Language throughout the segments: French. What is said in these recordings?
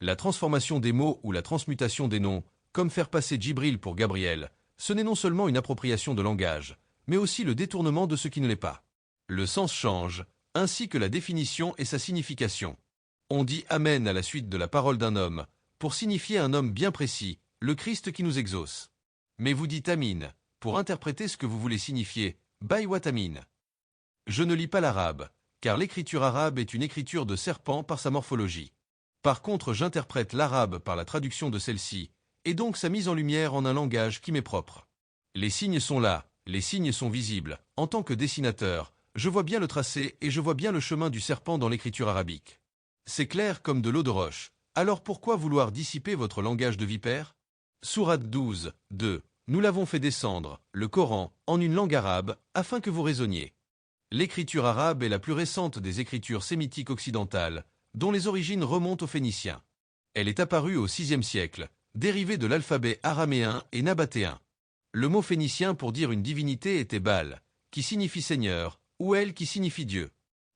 La transformation des mots ou la transmutation des noms, comme faire passer Djibril pour Gabriel, ce n'est non seulement une appropriation de langage, mais aussi le détournement de ce qui ne l'est pas. Le sens change, ainsi que la définition et sa signification. On dit Amen à la suite de la parole d'un homme, pour signifier un homme bien précis, le Christ qui nous exauce. Mais vous dites Amin, pour interpréter ce que vous voulez signifier, Baywat Amin. Je ne lis pas l'arabe, car l'écriture arabe est une écriture de serpent par sa morphologie. Par contre, j'interprète l'arabe par la traduction de celle-ci, et donc sa mise en lumière en un langage qui m'est propre. Les signes sont là, les signes sont visibles. En tant que dessinateur, je vois bien le tracé et je vois bien le chemin du serpent dans l'écriture arabique. C'est clair comme de l'eau de roche. Alors pourquoi vouloir dissiper votre langage de vipère? Sourate 12, 2. Nous l'avons fait descendre, le Coran, en une langue arabe, afin que vous raisonniez. L'écriture arabe est la plus récente des écritures sémitiques occidentales, dont les origines remontent aux Phéniciens. Elle est apparue au VIe siècle, dérivée de l'alphabet araméen et nabatéen. Le mot phénicien pour dire une divinité était Baal, qui signifie Seigneur, ou El qui signifie Dieu.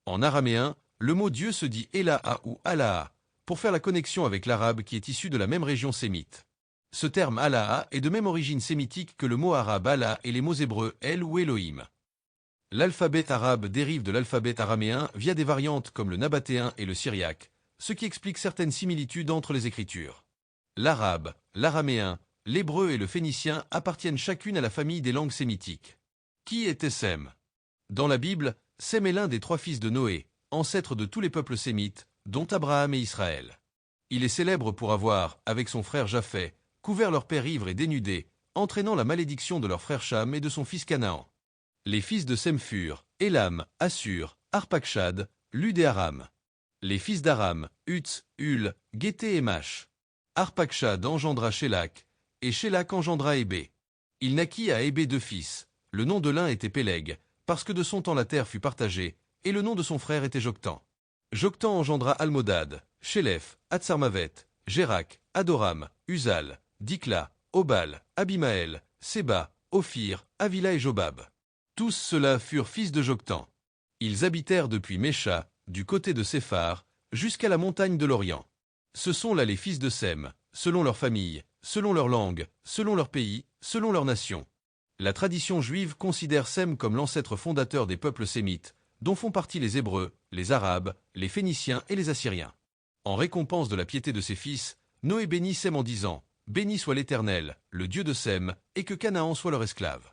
En araméen, le mot Dieu se dit Elaha ou Allah, pour faire la connexion avec l'arabe qui est issu de la même région sémite. Ce terme Allah est de même origine sémitique que le mot arabe Allah et les mots hébreux El ou Elohim. L'alphabet arabe dérive de l'alphabet araméen via des variantes comme le nabatéen et le syriaque, ce qui explique certaines similitudes entre les écritures. L'arabe, l'araméen, l'hébreu et le phénicien appartiennent chacune à la famille des langues sémitiques. Qui était Sem? Dans la Bible, Sem est l'un des 3 fils de Noé, ancêtre de tous les peuples sémites, dont Abraham et Israël. Il est célèbre pour avoir, avec son frère Japheth, couvert leur père ivre et dénudé, entraînant la malédiction de leur frère Cham et de son fils Canaan. Les fils de Sem furent Élam, Assur, Arpachshad, Lud et Aram. Les fils d'Aram, Uts, Hul, Guété et Mash. Arpachshad engendra Shélak, et Shélak engendra Hébé. Il naquit à Hébé 2 fils. Le nom de l'un était Péleg, parce que de son temps la terre fut partagée, et le nom de son frère était Joktan. Joktan engendra Almodad, Shélef, Hatsarmavet, Jérak, Adoram, Uzal, Dikla, Obal, Abimaël, Séba, Ophir, Avila et Jobab. Tous ceux-là furent fils de Joktan. Ils habitèrent depuis Mécha, du côté de Séphar, jusqu'à la montagne de l'Orient. Ce sont là les fils de Sem, selon leur famille, selon leur langue, selon leur pays, selon leur nation. La tradition juive considère Sem comme l'ancêtre fondateur des peuples sémites, dont font partie les Hébreux, les Arabes, les Phéniciens et les Assyriens. En récompense de la piété de ses fils, Noé bénit Sem en disant « Béni soit l'Éternel, le Dieu de Sem, et que Canaan soit leur esclave. »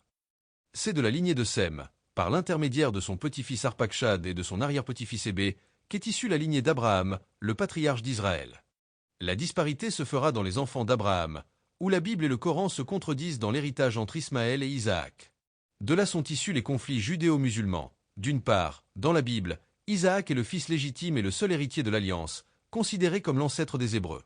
C'est de la lignée de Sem, par l'intermédiaire de son petit-fils Arpachshad et de son arrière-petit-fils Hébé, qu'est issue la lignée d'Abraham, le patriarche d'Israël. La disparité se fera dans les enfants d'Abraham, où la Bible et le Coran se contredisent dans l'héritage entre Ismaël et Isaac. De là sont issus les conflits judéo-musulmans. D'une part, dans la Bible, Isaac est le fils légitime et le seul héritier de l'Alliance, considéré comme l'ancêtre des Hébreux.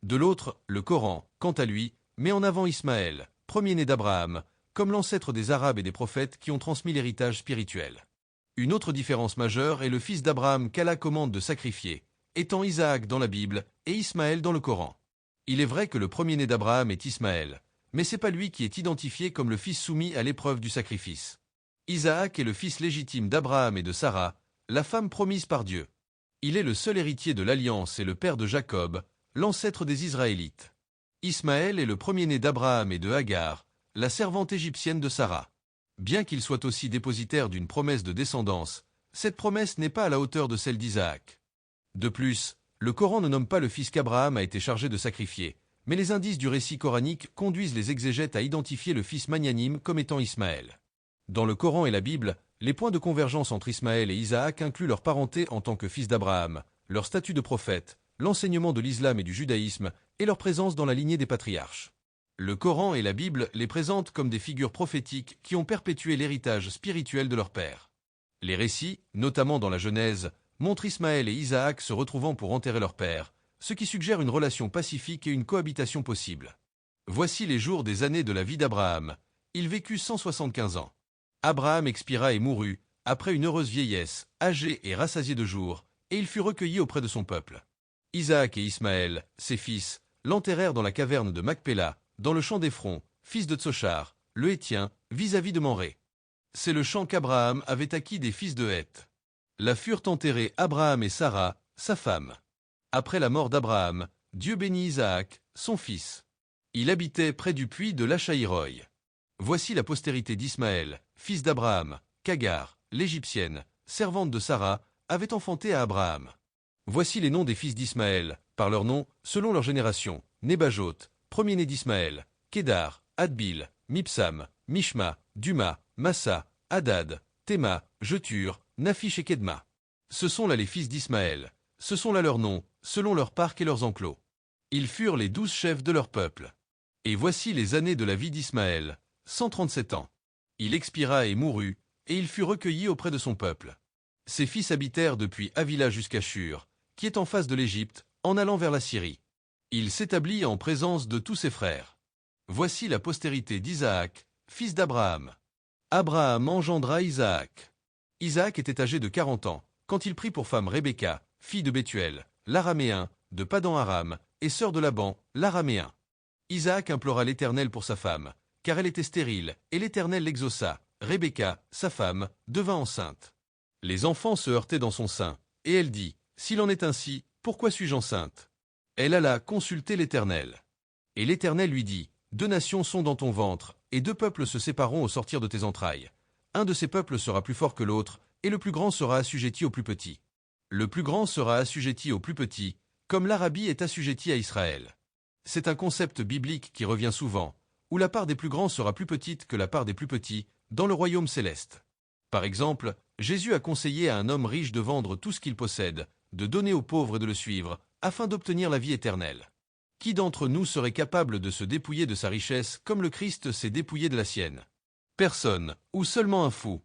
De l'autre, le Coran, quant à lui, met en avant Ismaël, premier-né d'Abraham, comme l'ancêtre des Arabes et des prophètes qui ont transmis l'héritage spirituel. Une autre différence majeure est le fils d'Abraham qu'Allah commande de sacrifier, étant Isaac dans la Bible et Ismaël dans le Coran. Il est vrai que le premier-né d'Abraham est Ismaël, mais c'est pas lui qui est identifié comme le fils soumis à l'épreuve du sacrifice. Isaac est le fils légitime d'Abraham et de Sarah, la femme promise par Dieu. Il est le seul héritier de l'Alliance et le père de Jacob, l'ancêtre des Israélites. Ismaël est le premier-né d'Abraham et de Hagar, la servante égyptienne de Sarah. Bien qu'il soit aussi dépositaire d'une promesse de descendance, cette promesse n'est pas à la hauteur de celle d'Isaac. De plus, le Coran ne nomme pas le fils qu'Abraham a été chargé de sacrifier, mais les indices du récit coranique conduisent les exégètes à identifier le fils magnanime comme étant Ismaël. Dans le Coran et la Bible, les points de convergence entre Ismaël et Isaac incluent leur parenté en tant que fils d'Abraham, leur statut de prophète, l'enseignement de l'islam et du judaïsme, et leur présence dans la lignée des patriarches. Le Coran et la Bible les présentent comme des figures prophétiques qui ont perpétué l'héritage spirituel de leur père. Les récits, notamment dans la Genèse, montrent Ismaël et Isaac se retrouvant pour enterrer leur père, ce qui suggère une relation pacifique et une cohabitation possible. Voici les jours des années de la vie d'Abraham. Il vécut 175 ans. Abraham expira et mourut, après une heureuse vieillesse, âgé et rassasié de jours, et il fut recueilli auprès de son peuple. Isaac et Ismaël, ses fils, l'enterrèrent dans la caverne de Macpéla, dans le champ d'Éphron, fils de Tsochar, le Hétien, vis-à-vis de Mamré. C'est le champ qu'Abraham avait acquis des fils de Heth. Là furent enterrés Abraham et Sarah, sa femme. Après la mort d'Abraham, Dieu bénit Isaac, son fils. Il habitait près du puits de Lachaïroï. Voici la postérité d'Ismaël, fils d'Abraham, qu'Agar, l'Égyptienne, servante de Sarah, avait enfanté à Abraham. Voici les noms des fils d'Ismaël, par leurs noms, selon leur génération: Nébajot, premier-né d'Ismaël, Kédar, Adbil, Mipsam, Mishma, Duma, Massa, Hadad, Théma, Jetur, Naphish et Kedma. Ce sont là les fils d'Ismaël, ce sont là leurs noms, selon leurs parcs et leurs enclos. Ils furent les 12 chefs de leur peuple. Et voici les années de la vie d'Ismaël, 137 ans. Il expira et mourut, et il fut recueilli auprès de son peuple. Ses fils habitèrent depuis Havila jusqu'à Shur, qui est en face de l'Égypte, en allant vers la Syrie. Il s'établit en présence de tous ses frères. Voici la postérité d'Isaac, fils d'Abraham. Abraham engendra Isaac. Isaac était âgé de 40 ans, quand il prit pour femme Rebecca, fille de Bethuel, l'Araméen, de Padan-Aram, et sœur de Laban, l'Araméen. Isaac implora l'Éternel pour sa femme, car elle était stérile, et l'Éternel l'exauça. Rebecca, sa femme, devint enceinte. Les enfants se heurtaient dans son sein, et elle dit: S'il en est ainsi, pourquoi suis-je enceinte? Elle alla consulter l'Éternel. Et l'Éternel lui dit: 2 nations sont dans ton ventre, et 2 peuples se sépareront au sortir de tes entrailles. Un de ces peuples sera plus fort que l'autre, et le plus grand sera assujetti au plus petit. Le plus grand sera assujetti au plus petit, comme l'Arabie est assujettie à Israël. C'est un concept biblique qui revient souvent, où la part des plus grands sera plus petite que la part des plus petits, dans le royaume céleste. Par exemple, Jésus a conseillé à un homme riche de vendre tout ce qu'il possède, de donner aux pauvres et de le suivre, afin d'obtenir la vie éternelle. Qui d'entre nous serait capable de se dépouiller de sa richesse comme le Christ s'est dépouillé de la sienne? Personne, ou seulement un fou.